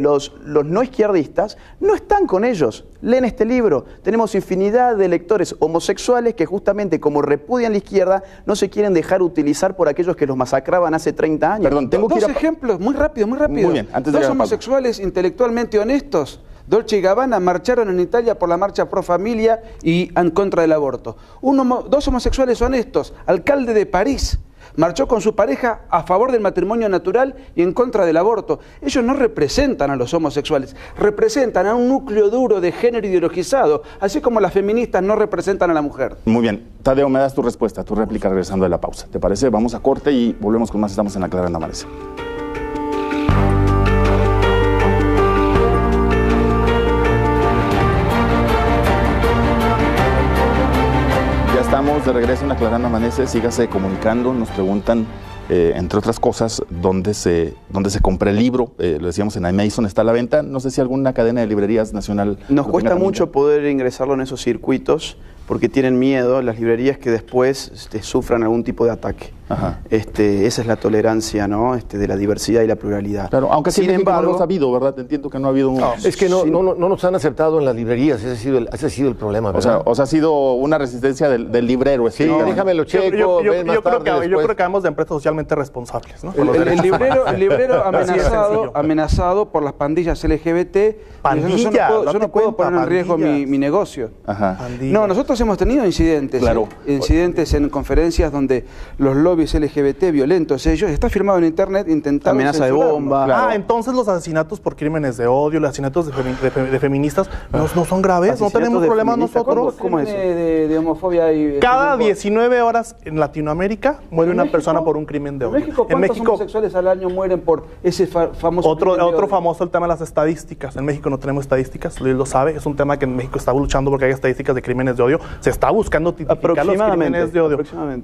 los no izquierdistas no están con ellos. Leen este libro. Tenemos infinidad de lectores homosexuales que justamente como repudian la izquierda, no se quieren dejar utilizar por aquellos que los masacraban hace 30 años. Perdón, tengo que ir Dos a... ejemplos, muy rápido. Muy bien, antes de ir Dos a la pausa. homosexuales intelectualmente honestos, Dolce y Gabbana, marcharon en Italia por la marcha pro familia y en contra del aborto. Dos homosexuales honestos, alcalde de París, marchó con su pareja a favor del matrimonio natural y en contra del aborto. Ellos no representan a los homosexuales, representan a un núcleo duro de género ideologizado, así como las feministas no representan a la mujer. Muy bien. Tadeo, me das tu respuesta, tu réplica regresando de la pausa. ¿Te parece? Vamos a corte y volvemos con más. Estamos en Aclarando Amanece. Estamos de regreso en Aclarando Amanece, sígase comunicando, nos preguntan, entre otras cosas, dónde se compra el libro. Lo decíamos, en Amazon está a la venta, no sé si alguna cadena de librerías nacional. Nos cuesta mucho poder ingresarlo en esos circuitos porque tienen miedo las librerías que después sufran algún tipo de ataque. Ajá. Esa es la tolerancia, ¿no? De la diversidad y la pluralidad. Claro, aunque sin embargo, no lo ha habido, ¿verdad? Entiendo que no ha habido un... Es que no nos han acertado en las librerías, ese ha sido el problema, ¿verdad? O sea, ha sido una resistencia del librero. Sí, déjame lo checo, Yo ven más tarde, creo después. que hablamos de empresas socialmente responsables, ¿no? Con los El derechos librero Así de sencillo. amenazado por las pandillas LGBT. Pandilla, yo date no puedo cuenta, poner en riesgo pandillas. mi negocio. Ajá. Pandillas. No, nosotros hemos tenido incidentes. Claro. Incidentes en conferencias donde los lobbies LGBT violentos, ellos, está firmado en internet, intentaron amenaza de censurarlo. bomba. Claro. Entonces los asesinatos por crímenes de odio, los asesinatos de feministas, no son graves, no Asesinatos tenemos de problemas feministas, nosotros. ¿Cómo es eso? De homofobia y... Cada 19 horas en Latinoamérica muere una persona por un crimen de ¿En odio. México cuántos homosexuales al año mueren por ese famoso crimen de Otro odio? famoso, el tema de las estadísticas. En México no tenemos estadísticas, Luis lo sabe, es un tema que en México está luchando porque hay estadísticas de crímenes de odio. Se está buscando tipificar los crímenes de odio.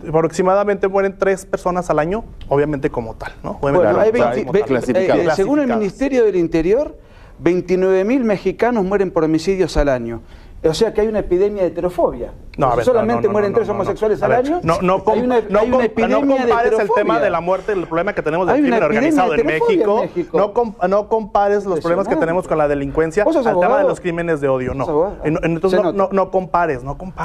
Aproximadamente mueren 3 personas al año, obviamente como tal, ¿no? Bueno, Claro, hay claro, según el clasificadas. Ministerio del Interior, 29.000 mexicanos mueren por homicidios al año. O sea que hay una epidemia de heterofobia. No, a ver, solamente no, mueren no, 3 no, no. homosexuales A al ver, año. No hay una epidemia de compares el heterofobia. tema de la muerte, el problema que tenemos del Hay una crimen organizado en epidemia de México. heterofobia en México. No compares los problemas que tenemos con la delincuencia ¿Vos sos al tema abogado? de los crímenes de odio. ¿Sos No. abogado? Entonces Se nota. no compares, no pongas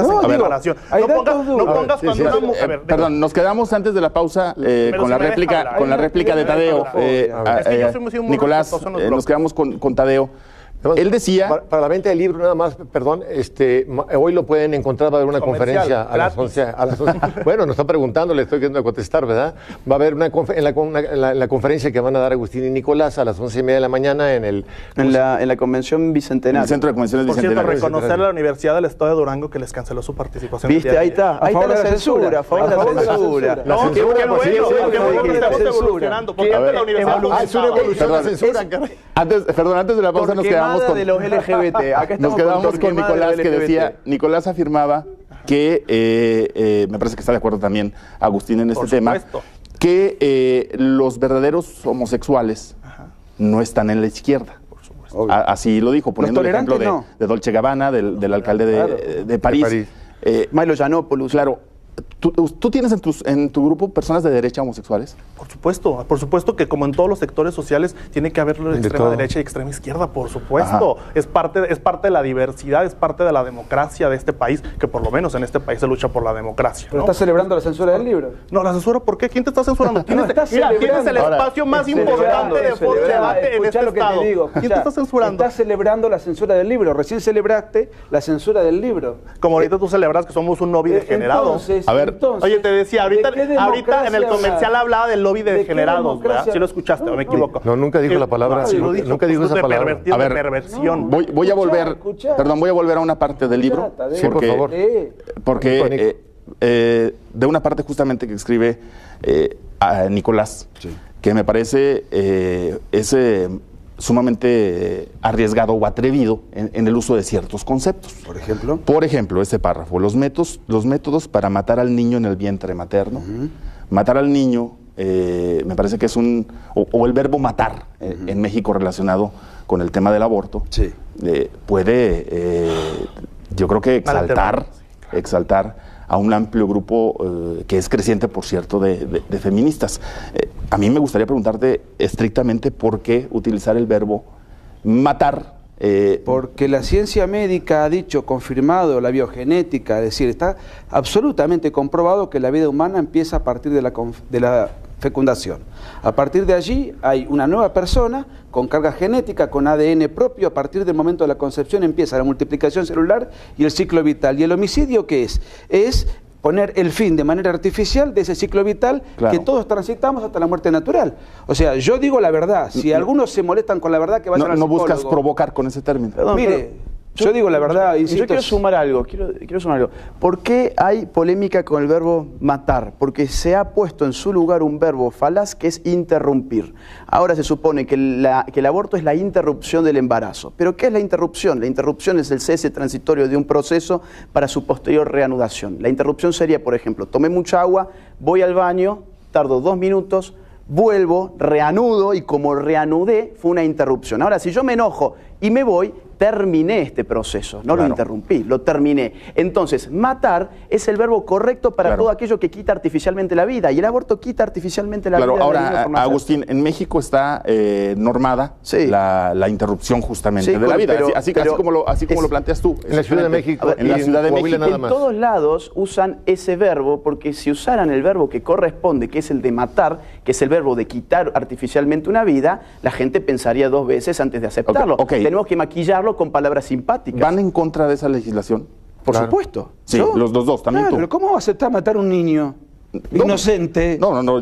No, en digo, comparación. hay No datos pongas duros. cuando una mujer... a ver, Perdón, nos quedamos antes de la pausa Pero con la si me réplica, deja hablar. con la réplica de Tadeo. Es que yo soy muy Nicolás, respetuoso en los nos bloques. quedamos con Tadeo. Él decía... Para la venta del libro, nada más, perdón, hoy lo pueden encontrar, va a haber una Comercial, conferencia a las 11. Bueno, nos está preguntando, le estoy queriendo contestar, ¿verdad? Va a haber la conferencia que van a dar Agustín y Nicolás a las 11:30 de la mañana en la Convención Bicentenario. El Centro de Convenciones Por cierto, Bicentenario. reconocer a la Universidad del Estado de Durango que les canceló su participación. ¿Viste? Ahí está. Ahí está la censura. A favor de la censura. No, qué censura, bueno, pues, sí, qué bueno que la estamos censura. evolucionando. Porque antes la universidad es una evolución de censura, caray. Antes de la pausa nos quedamos con... de los LGBT. Acá Nos estamos quedamos con Torquemada de Nicolás los que LGBT. decía, Nicolás afirmaba que, me parece que está de acuerdo también Agustín en este tema, que los verdaderos homosexuales no están en la izquierda. Así lo dijo, poniendo el ejemplo de Dolce Gabbana, del alcalde de París. Milo Yiannopoulos. Claro. ¿Tú tienes en tu grupo personas de derecha homosexuales? Por supuesto que como en todos los sectores sociales tiene que haber extrema derecha y extrema izquierda, por supuesto. Es parte de la diversidad, es parte de la democracia de este país, que por lo menos en este país se lucha por la democracia. ¿Pero ¿no? estás celebrando la censura del libro? No, la censura, ¿por qué? ¿Quién te está censurando? Tienes el Ahora, espacio más importante de debate en este estado. ¿Quién te está censurando? Estás celebrando la censura del libro. Recién celebraste la censura del libro. Como ahorita tú celebras que somos un lobby degenerado. A ver, oye, te decía, ahorita en el comercial hablaba del lobby de degenerados, ¿verdad? ¿Sí lo escuchaste o me equivoco? No, nunca dijo la palabra. Nunca dijo esa palabra. A ver, perversión. Voy a volver, perdón, voy a volver a una parte del libro. Sí, por favor. Porque de una parte justamente que escribe a Nicolás, que me parece sumamente arriesgado o atrevido en el uso de ciertos conceptos. Por ejemplo, este párrafo, los métodos para matar al niño en el vientre materno. Matar al niño, me parece que es o el verbo matar en México relacionado con el tema del aborto, puede, yo creo que exaltar a un amplio grupo que es creciente, por cierto, de feministas. A mí me gustaría preguntarte estrictamente por qué utilizar el verbo matar. Porque la ciencia médica ha dicho, confirmado, la biogenética, es decir, está absolutamente comprobado que la vida humana empieza a partir de la fecundación. A partir de allí hay una nueva persona con carga genética, con ADN propio. A partir del momento de la concepción empieza la multiplicación celular y el ciclo vital. ¿Y el homicidio qué es? Es poner el fin de manera artificial de ese ciclo vital que todos transitamos hasta la muerte natural. O sea, yo digo la verdad. Si algunos se molestan con la verdad, que vayan al psicólogo. No buscas provocar con ese término. Perdón, mire, yo digo la verdad. Yo quiero sumar algo. Quiero sumar algo. ¿Por qué hay polémica con el verbo matar? Porque se ha puesto en su lugar un verbo falaz que es interrumpir. Ahora se supone que el aborto es la interrupción del embarazo. ¿Pero qué es la interrupción? La interrupción es el cese transitorio de un proceso para su posterior reanudación. La interrupción sería, por ejemplo, tomé mucha agua, voy al baño, tardo 2 minutos, vuelvo, reanudo, y como reanudé fue una interrupción. Ahora, si yo me enojo y me voy, terminé este proceso, no lo interrumpí, lo terminé. Entonces, matar es el verbo correcto para todo aquello que quita artificialmente la vida, y el aborto quita artificialmente la vida. Ahora, Agustín, en México está normada la interrupción justamente de la vida, así como lo planteas tú. En la Ciudad de México. En la Ciudad de México. En todos lados usan ese verbo, porque si usaran el verbo que corresponde, que es el de matar, que es el verbo de quitar artificialmente una vida, la gente pensaría 2 veces antes de aceptarlo. Tenemos que maquillarlo con palabras simpáticas. ¿Van en contra de esa legislación? Por supuesto. Sí, los dos, también tú. Pero ¿cómo va a aceptar matar a un niño inocente? No.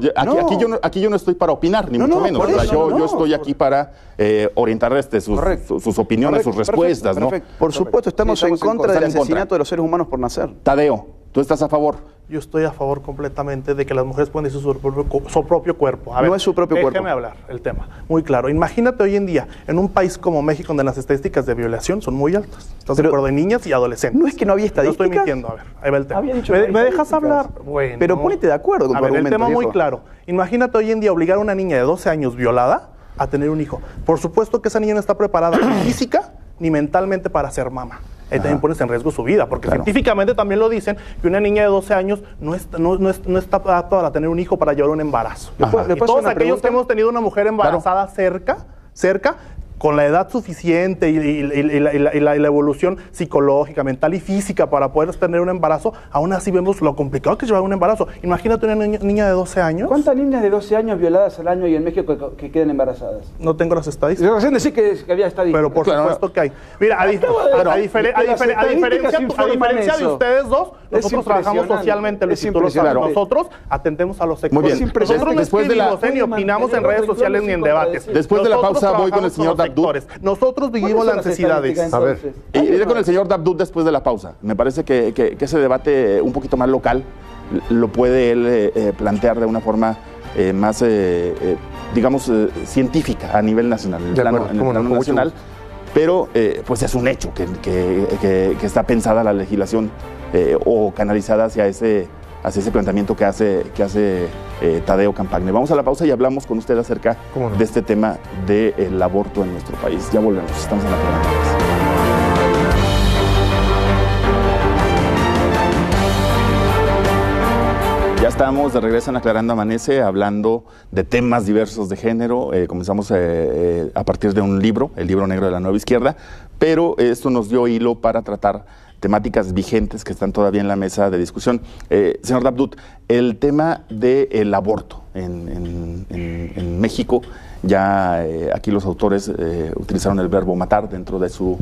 Aquí yo no estoy para opinar, ni mucho menos. Yo estoy aquí para orientar sus opiniones, sus respuestas. Por supuesto, estamos en contra del asesinato de los seres humanos por nacer. Tadeo, ¿tú estás a favor? Yo estoy a favor completamente de que las mujeres pueden decir su propio cuerpo. A ver, no es su propio cuerpo. Déjeme hablar el tema. Muy claro. Imagínate hoy en día, en un país como México, donde las estadísticas de violación son muy altas. ¿Estás de acuerdo? De niñas y adolescentes. No es que no había estadísticas. No estoy mintiendo. A ver, ahí va el tema. Había dicho ¿Me dejas hablar? Bueno. Pero ponete de acuerdo con tu argumento, el tema viejo. muy claro. Imagínate hoy en día obligar a una niña de 12 años violada a tener un hijo. Por supuesto que esa niña no está preparada ni física ni mentalmente para ser mamá. Ahí también pones en riesgo su vida, porque científicamente también lo dicen, que una niña de 12 años no está apta para tener un hijo, para llevar un embarazo. Y todos aquellos que hemos tenido una mujer embarazada cerca, con la edad suficiente y la evolución psicológica, mental y física para poder tener un embarazo, aún así vemos lo complicado que es llevar un embarazo. Imagínate una niña de 12 años. ¿Cuántas niñas de 12 años violadas al año y en México que quedan embarazadas? No tengo las estadísticas. Yo recién decí que había estadísticas. Pero por supuesto que hay. Mira, a diferencia de ustedes dos, nosotros trabajamos socialmente el Instituto Lozano. Nosotros atendemos a los sectores. Nosotros no escribimos ni opinamos en redes sociales ni en debates. Después de la pausa voy con el señor Dabdud. Nosotros vivimos las necesidades. A ver, iré con el señor Dabdud después de la pausa. Me parece que ese debate un poquito más local lo puede él plantear de una forma más, digamos, científica a nivel nacional, en el plano nacional. Pero pues es un hecho que está pensada la legislación o canalizada hacia ese planteamiento que hace Tadeo Campagne. Vamos a la pausa y hablamos con usted acerca de este tema del aborto en nuestro país. Ya volvemos, estamos en la programa. Ya estamos de regreso en Aclarando Amanece, hablando de temas diversos de género. Comenzamos a partir de un libro, El Libro Negro de la Nueva Izquierda, pero esto nos dio hilo para tratar temáticas vigentes que están todavía en la mesa de discusión. Señor Dabdud, el tema del aborto en México, ya aquí los autores utilizaron el verbo matar dentro de su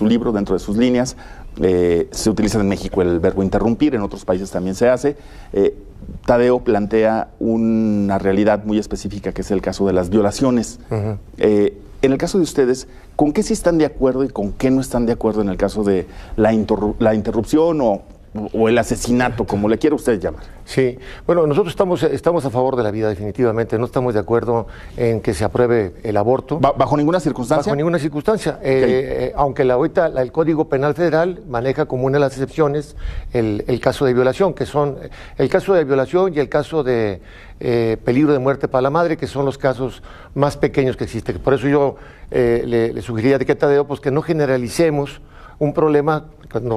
libro, dentro de sus líneas. Se utiliza en México el verbo interrumpir, en otros países también se hace. Tadeo plantea una realidad muy específica, que es el caso de las violaciones. En el caso de ustedes, ¿con qué sí están de acuerdo y con qué no están de acuerdo en el caso de la interrupción o el asesinato, como le quiera usted llamar? Sí, bueno, nosotros estamos a favor de la vida, definitivamente. No estamos de acuerdo en que se apruebe el aborto. ¿Bajo ninguna circunstancia? Bajo ninguna circunstancia. Aunque ahorita el Código Penal Federal maneja como una de las excepciones el caso de violación, que son el caso de violación y el caso de peligro de muerte para la madre, que son los casos más pequeños que existen. Por eso yo le sugeriría a Tadeo pues, que no generalicemos un problema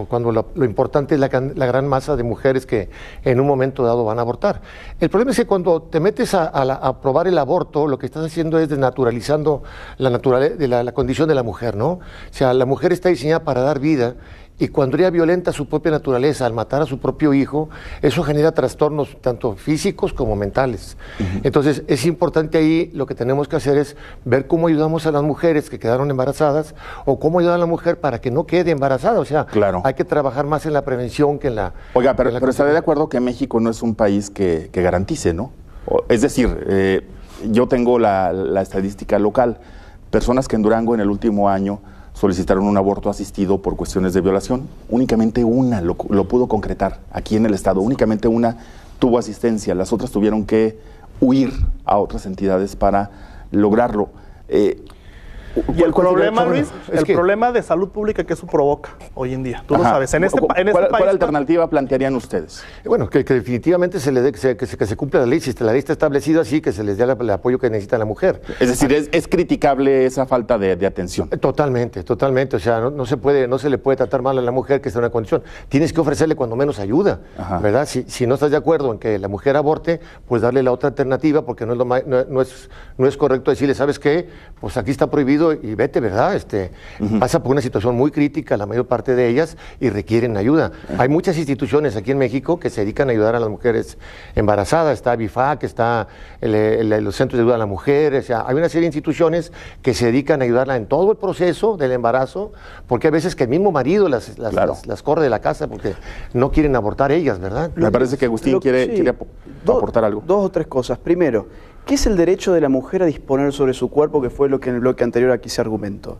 cuando lo importante es la gran masa de mujeres que en un momento dado van a abortar. El problema es que cuando te metes a aprobar el aborto, lo que estás haciendo es desnaturalizando la condición de la mujer, ¿no? O sea, la mujer está diseñada para dar vida, y cuando ella violenta su propia naturaleza al matar a su propio hijo, eso genera trastornos tanto físicos como mentales. Entonces, es importante ahí, lo que tenemos que hacer es ver cómo ayudamos a las mujeres que quedaron embarazadas o cómo ayudar a la mujer para que no quede embarazada. O sea, hay que trabajar más en la prevención que en la... Oiga, pero estaré de acuerdo que México no es un país que garantice, ¿no? Es decir, yo tengo la estadística local. Personas que en Durango en el último año solicitaron un aborto asistido por cuestiones de violación. Únicamente una lo pudo concretar aquí en el estado. Únicamente una tuvo asistencia. Las otras tuvieron que huir a otras entidades para lograrlo. Y el problema, Luis, problema de salud pública que eso provoca hoy en día. Tú lo sabes. ¿Cuál alternativa plantearían ustedes? Bueno, que definitivamente que se cumpla la ley. Si la ley está establecida así, que se les dé el apoyo que necesita la mujer. Es decir, es criticable esa falta de atención. Totalmente. O sea, no se le puede tratar mal a la mujer que está en una condición. Tienes que ofrecerle cuando menos ayuda, ¿verdad? Si no estás de acuerdo en que la mujer aborte, pues darle la otra alternativa, porque no es correcto decirle, ¿sabes qué? Pues aquí está prohibido y vete, ¿verdad? Pasa por una situación muy crítica, la mayor parte de ellas, y requieren ayuda. Hay muchas instituciones aquí en México que se dedican a ayudar a las mujeres embarazadas. Está BIFAC, está los centros de ayuda a la mujer. O sea, hay una serie de instituciones que se dedican a ayudarla en todo el proceso del embarazo, porque a veces que el mismo marido las corre de la casa porque no quieren abortar ellas, ¿verdad? Me parece que Agustín quiere aportar algo. Dos o tres cosas. Primero, ¿qué es el derecho de la mujer a disponer sobre su cuerpo, que fue lo que en el bloque anterior aquí se argumentó?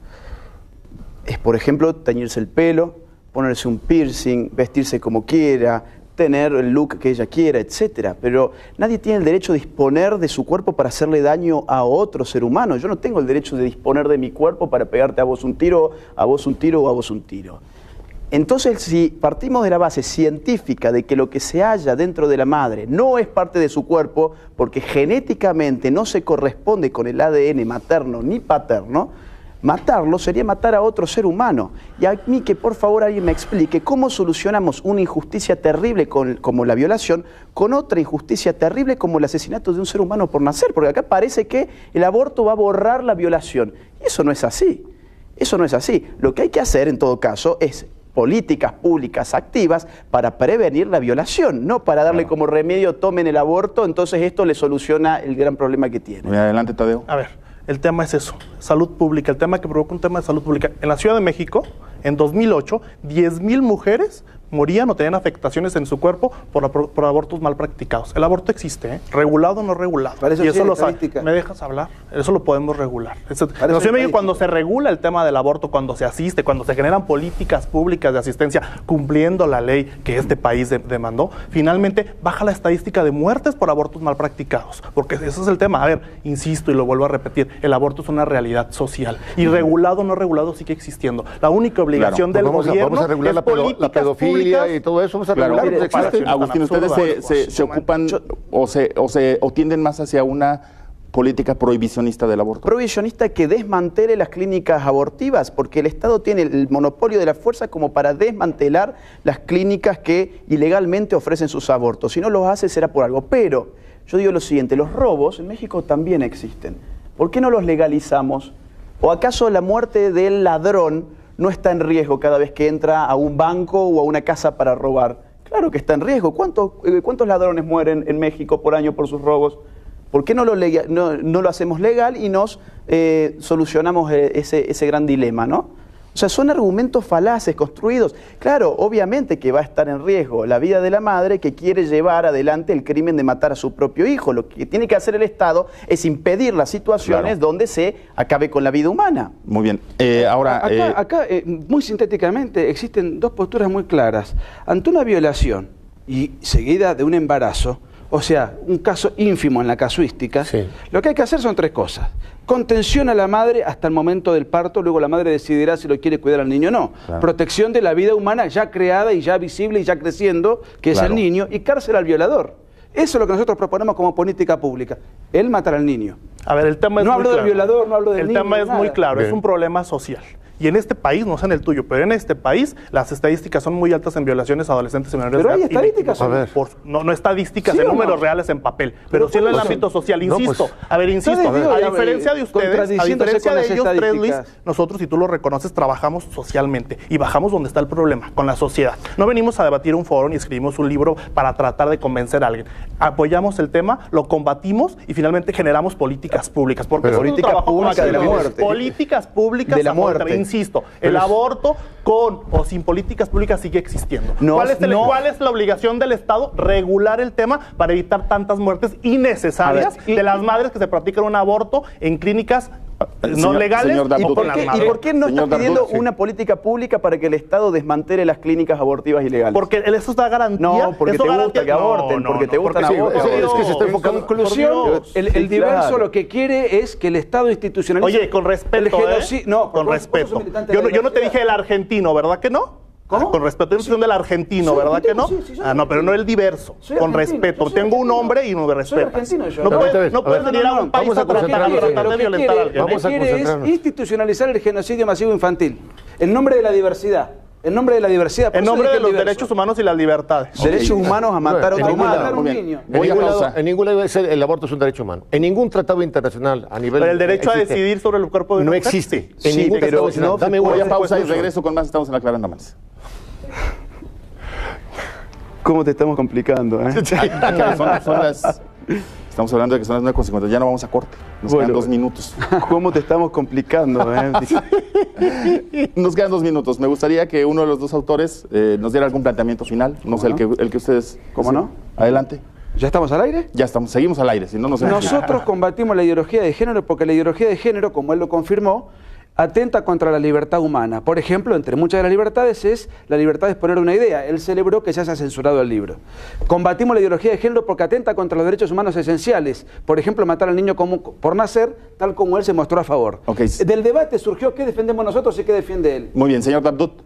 Es, por ejemplo, teñirse el pelo, ponerse un piercing, vestirse como quiera, tener el look que ella quiera, etcétera. Pero nadie tiene el derecho de disponer de su cuerpo para hacerle daño a otro ser humano. Yo no tengo el derecho de disponer de mi cuerpo para pegarte a vos un tiro, a vos un tiro o a vos un tiro. Entonces, si partimos de la base científica de que lo que se halla dentro de la madre no es parte de su cuerpo, porque genéticamente no se corresponde con el ADN materno ni paterno, matarlo sería matar a otro ser humano. Y a mí que por favor alguien me explique cómo solucionamos una injusticia terrible como la violación con otra injusticia terrible como el asesinato de un ser humano por nacer, porque acá parece que el aborto va a borrar la violación. Eso no es así. Eso no es así. Lo que hay que hacer, en todo caso, es políticas públicas activas para prevenir la violación, no para darle como remedio, tomen el aborto, entonces esto le soluciona el gran problema que tiene. Muy adelante, Tadeo. A ver, el tema es eso, salud pública, el tema que provoca un tema de salud pública. En la Ciudad de México, en 2008, 10,000 mujeres morían o tenían afectaciones en su cuerpo por abortos mal practicados. El aborto existe, ¿eh? Regulado o no regulado. Para eso y eso sí, lo estadística. ¿Me dejas hablar? Eso lo podemos regular. En la Ciudad de México, estadística. cuando se regula el tema del aborto, cuando se asiste, cuando se generan políticas públicas de asistencia cumpliendo la ley que este país demandó, finalmente baja la estadística de muertes por abortos mal practicados. Porque ese es el tema. A ver, insisto y lo vuelvo a repetir, el aborto es una realidad social. Y regulado o no regulado sigue existiendo. La única obligación del gobierno vamos a regular es la políticas pedofilia públicas. y todo eso. Vamos a Claro, regular, existe. Agustín, ustedes se ocupan o tienden más hacia una política prohibicionista del aborto. Prohibicionista que desmantele las clínicas abortivas, porque el Estado tiene el monopolio de la fuerza como para desmantelar las clínicas que ilegalmente ofrecen sus abortos. Si no los hace será por algo. Pero yo digo lo siguiente, los robos en México también existen. ¿Por qué no los legalizamos? ¿O acaso la muerte del ladrón no está en riesgo cada vez que entra a un banco o a una casa para robar? Claro que está en riesgo. ¿Cuántos ladrones mueren en México por año por sus robos? ¿Por qué no lo hacemos legal y nos solucionamos ese gran dilema, ¿no? O sea, son argumentos falaces construidos. Claro, obviamente que va a estar en riesgo la vida de la madre que quiere llevar adelante el crimen de matar a su propio hijo. Lo que tiene que hacer el Estado es impedir las situaciones donde se acabe con la vida humana. Muy bien. Ahora, Acá, muy sintéticamente, existen dos posturas muy claras. Ante una violación y seguida de un embarazo, o sea, un caso ínfimo en la casuística, Sí. lo que hay que hacer son tres cosas. Contención a la madre hasta el momento del parto, luego la madre decidirá si lo quiere cuidar al niño o no. Claro. Protección de la vida humana ya creada y ya visible y ya creciendo, que es Claro. el niño, y cárcel al violador. Eso es lo que nosotros proponemos como política pública. Él matar al niño. A ver, el tema es No muy hablo del claro. violador, no hablo del niño, El tema es nada. muy claro, es Bien. un problema social. Y en este país, no sé en el tuyo, pero en este país las estadísticas son muy altas en violaciones a adolescentes y menores Pero de hay edad. estadísticas. A ver. No estadísticas ¿Sí en o no? números reales en papel, pero sí en el pues, ámbito social. no, Insisto, pues, a ver, insisto, Ustedes, digo, a ya, diferencia de ustedes, a contradiciéndose diferencia con de las ellos tres, Luis, estadísticas. nosotros, y tú lo reconoces, trabajamos socialmente y bajamos donde está el problema, con la sociedad. No venimos a debatir un foro ni escribimos un libro para tratar de convencer a alguien. Apoyamos el tema, lo combatimos y finalmente generamos políticas públicas. Porque Pero es un política trabajo pública de la colectivo. muerte. Políticas públicas De la a favor, muerte. insisto, Pero el es- aborto con o sin políticas públicas sigue existiendo. No, ¿Cuál es no. ¿Cuál es la obligación del Estado? Regular el tema para evitar tantas muertes innecesarias A ver, de las madres que se practican un aborto en clínicas no señor- legales señor o Dardut. con ¿Y las por qué, madres. y por qué no Señor está pidiendo Dardut, sí. una política pública para que el Estado desmantele las clínicas abortivas ilegales? Porque eso da garantía. No, porque eso te gusta garantía- que aborten, porque te gustan porque abortos. por Es que se Dios, está enfocando- por Conclusión, Dios. el Sí, diverso claro. lo que quiere es que el Estado institucionalice. Oye, con respeto, el genocidio. No, con vos sos respeto. un militante Yo de la no te diversidad. dije el argentino, ¿verdad que no? ¿Cómo? Con respeto, yo soy del argentino, Soy ¿verdad que argentino, no? sí, soy No, pero no el diverso. Soy Con argentino, respeto. yo soy Tengo un argentino. nombre y no me Soy respetas. argentino yo. No No, puedes, a ver, no puedes a ver. venir a un país Vamos a a tratar concentrarnos. de Lo que violentar a quiere, alguien. Vamos a lo que quiere es concentrarnos. institucionalizar el genocidio masivo infantil. En nombre de la diversidad. En nombre de la diversidad. En nombre de los derechos humanos y las libertades. Derechos humanos a matar a En otro ningún humano. matar a un Muy bien. niño. Voy a pausa. En ningún lado el aborto es un derecho humano. En ningún tratado internacional a nivel. Pero el derecho a existe. decidir sobre el cuerpo de no una mujer, existe. sí. En Sí, ningún pero tratado internacional. no se Dame puede. voy a una pausa y regreso con más. Estamos en Aclarando Amanece. ¿Cómo te estamos complicando? Estamos hablando de que son las 9:50. Ya no vamos a corte. Nos Bueno. quedan 2 minutos. ¿Cómo te estamos complicando? Nos quedan 2 minutos. Me gustaría que uno de los dos autores nos diera algún planteamiento final. No sé, ¿Cómo el que ustedes. ¿Cómo no? Adelante. ¿Ya estamos al aire? Ya estamos, seguimos al aire, si no nos Nosotros combatimos la ideología de género porque la ideología de género, como él lo confirmó, atenta contra la libertad humana. Por ejemplo, entre muchas de las libertades es la libertad de exponer una idea. Él celebró que ya se ha censurado el libro. Combatimos la ideología de género porque atenta contra los derechos humanos esenciales. Por ejemplo, matar al niño por nacer, tal como él se mostró a favor. Ok. Del debate surgió qué defendemos nosotros y qué defiende él. Muy bien, señor Dardut.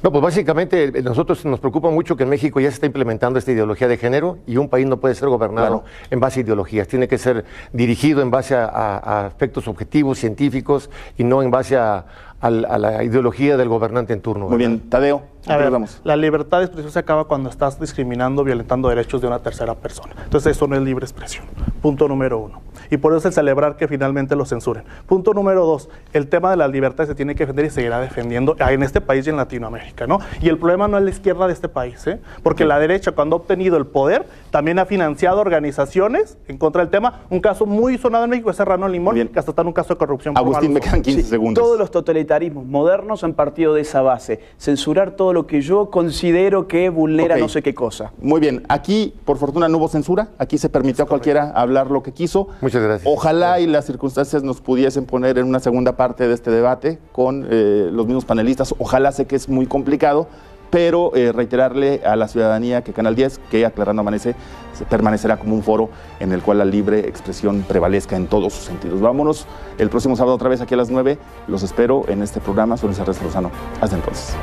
No, pues básicamente nosotros nos preocupa mucho que en México ya se está implementando esta ideología de género y un país no puede ser gobernado Claro. en base a ideologías. Tiene que ser dirigido en base a aspectos objetivos, científicos y no en base a a la ideología del gobernante en turno. Muy bien, Tadeo. A ver, Vamos. la libertad de expresión se acaba cuando estás discriminando, violentando derechos de una tercera persona. Entonces eso no es libre expresión. Punto número 1. Y por eso el celebrar que finalmente lo censuren. Punto número 2. El tema de la libertad se tiene que defender y seguirá defendiendo en este país y en Latinoamérica, ¿no? Y el problema no es la izquierda de este país, ¿eh? Porque la derecha, cuando ha obtenido el poder, también ha financiado organizaciones en contra del tema. Un caso muy sonado en México es Serrano Limón, que hasta está en un caso de corrupción. Agustín, me quedan 15 segundos. Todos los totalitarismos modernos han partido de esa base. Censurar todo lo que yo considero que vulnera no sé qué cosa. Muy bien. Aquí, por fortuna, no hubo censura. Aquí se permitió a cualquiera hablar lo que quiso. Muchas gracias. Ojalá y las circunstancias nos pudiesen poner en una segunda parte de este debate con los mismos panelistas. Ojalá, sé que es muy complicado, pero reiterarle a la ciudadanía que Canal 10, que Aclarando Amanece, permanecerá como un foro en el cual la libre expresión prevalezca en todos sus sentidos. Vámonos el próximo sábado otra vez aquí a las 9. Los espero en este programa. Soy Luis Ernesto Lozano. Hasta entonces.